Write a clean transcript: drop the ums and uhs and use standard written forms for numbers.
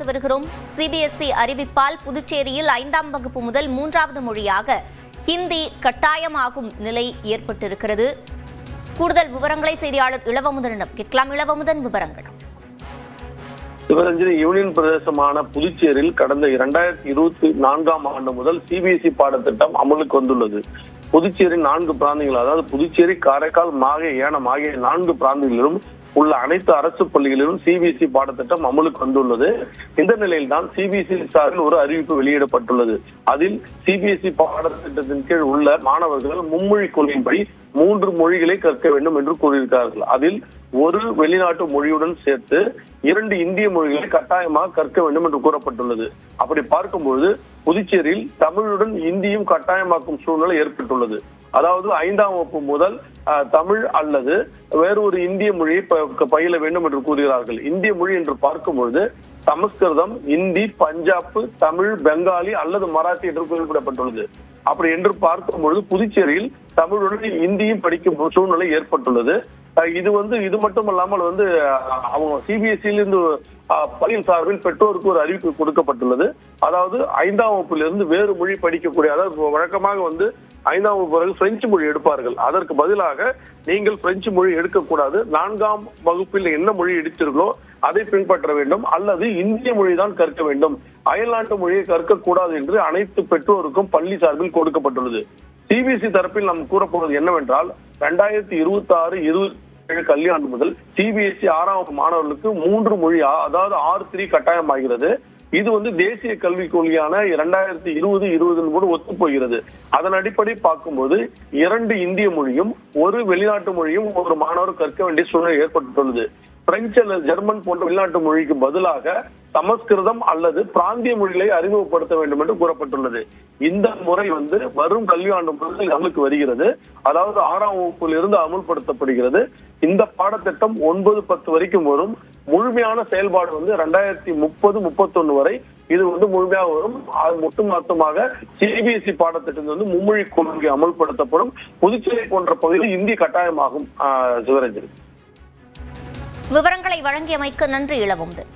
வருகிறோம். சிபிஎஸ்இ அறிவிப்பால் புதுச்சேரியில் 5ஆம் வகுப்பு முதல் 3வது மொழியாக ஹிந்தி கட்டாயமாகும் நிலை ஏற்பட்டிருக்கிறது. கூடுதல் விவரங்களை செய்தியாளர் இளவமுதனிடம் கேட்கலாம். இளவமுதன், விவரங்கள். சிவரஞ்சனி, யூனியன் பிரதேசமான புதுச்சேரியில் கடந்த 2024ஆம் ஆண்டு முதல் சிபிஎஸ்இ பாடத்திட்டம் அமலுக்கு வந்துள்ளது. புதுச்சேரி 4 பிராந்தியங்கள், அதாவது புதுச்சேரி, காரைக்கால், மாஹே, ஏனம் ஆகிய 4 பிராந்தியங்களிலும் உள்ள அனைத்து அரசு பள்ளிகளிலும் சிபிஎஸ்இ பாடத்திட்டம் அமலுக்கு வந்துள்ளது. இந்த நிலையில் தான் சிபிஎஸ்இ சார்பில் ஒரு அறிவிப்பு வெளியிடப்பட்டுள்ளது. அதில் சிபிஎஸ்இ பாடத்திட்டத்தின் கீழ் உள்ள மாணவர்கள் மும்மொழி கொள்கையின்படி 3 மொழிகளை கற்க வேண்டும் என்று கூறியிருக்கிறார்கள். அதில் ஒரு வெளிநாட்டு மொழியுடன் சேர்த்து 2 இந்திய மொழிகளை கட்டாயமாக கற்க வேண்டும் என்று கூறப்பட்டுள்ளது. அப்படி பார்க்கும்போது புதுச்சேரியில் தமிழுடன் இந்தியும் கட்டாயமாக்கும் சூழ்நிலை ஏற்பட்டுள்ளது. அதாவது 5ஆம் வகுப்பு முதல் தமிழ் அல்லது வேறொரு இந்திய மொழியை பயில வேண்டும் என்று கூறுகிறார்கள். இந்திய மொழி என்று பார்க்கும்பொழுது சமஸ்கிருதம், இந்தி, பஞ்சாப், தமிழ், பெங்காலி அல்லது மராத்தி என்று குறிப்பிடப்பட்டுள்ளது. அப்படி என்று பார்க்கும்பொழுது புதுச்சேரியில் தமிழுடன் இந்தியும் படிக்கும் சூழ்நிலை ஏற்பட்டுள்ளது. இது மட்டுமல்லாமல் அவங்க சிபிஎஸ்இலிருந்து பள்ளி சார்பில் பெற்றோருக்கு ஒரு அறிவிப்பு கொடுக்கப்பட்டுள்ளது. அதாவது 5ஆம் வகுப்பிலிருந்து வேறு மொழி படிக்கக்கூடிய, அதாவது வழக்கமாக 5ஆம் வகுப்பு பிறகு பிரெஞ்சு மொழி எடுப்பார்கள். அதற்கு பதிலாக நீங்கள் பிரெஞ்சு மொழி எடுக்கக்கூடாது, 4ஆம் வகுப்பில் என்ன மொழி எடுத்தீர்களோ அதை பின்பற்ற வேண்டும், அல்லது இந்திய மொழி தான் கற்க வேண்டும், அயல்நாட்டு மொழியை கற்கக்கூடாது என்று அனைத்து பெற்றோருக்கும் பள்ளி சார்பில் கொடுக்கப்பட்டுள்ளது. சிபிஎஸ்இ தரப்பில் நாம் கூறப்படுவது என்னவென்றால் 2026-27 கல்வியாண்டு முதல் சிபிஎஸ்இ 6ஆம் வகுப்பு மாணவர்களுக்கு 3 மொழி, அதாவது 6-3 கட்டாயமாகிறது. இது தேசிய கல்விக் கொள்கையான 2020 கூட ஒத்துப்போகிறது. அதன் அடிப்படை பார்க்கும்போது 2 இந்திய மொழியும் 1 வெளிநாட்டு மொழியும் ஒரு மாணவர் கற்க வேண்டிய சூழ்நிலை ஏற்பட்டுள்ளது. பிரெஞ்சு அல்லது ஜெர்மன் போன்ற வெளிநாட்டு மொழிக்கு பதிலாக சமஸ்கிருதம் அல்லது பிராந்திய மொழிகளை அறிமுகப்படுத்த வேண்டும் என்று கூறப்பட்டுள்ளது. இந்த முறை வரும் கல்வியாண்டு முதல் அமலுக்கு வருகிறது. அதாவது 6ஆம் வகுப்பில் இருந்து அமுல்படுத்தப்படுகிறது. இந்த பாடத்திட்டம் 9-10 வரைக்கும் வரும். முழுமையான செயல்பாடு 2030-31 வரை இது முழுமையாக வரும். அது ஒட்டுமொத்தமாக சிபிஎஸ்இ பாடத்திட்டம் மும்மொழி கொள்கை அமல்படுத்தப்படும். புதுச்சேரி போன்ற பகுதியில் இந்தி கட்டாயமாகும். சிவரஞ்சன், விவரங்களை வழங்கியமைக்கு நன்றி இளவமுதன்.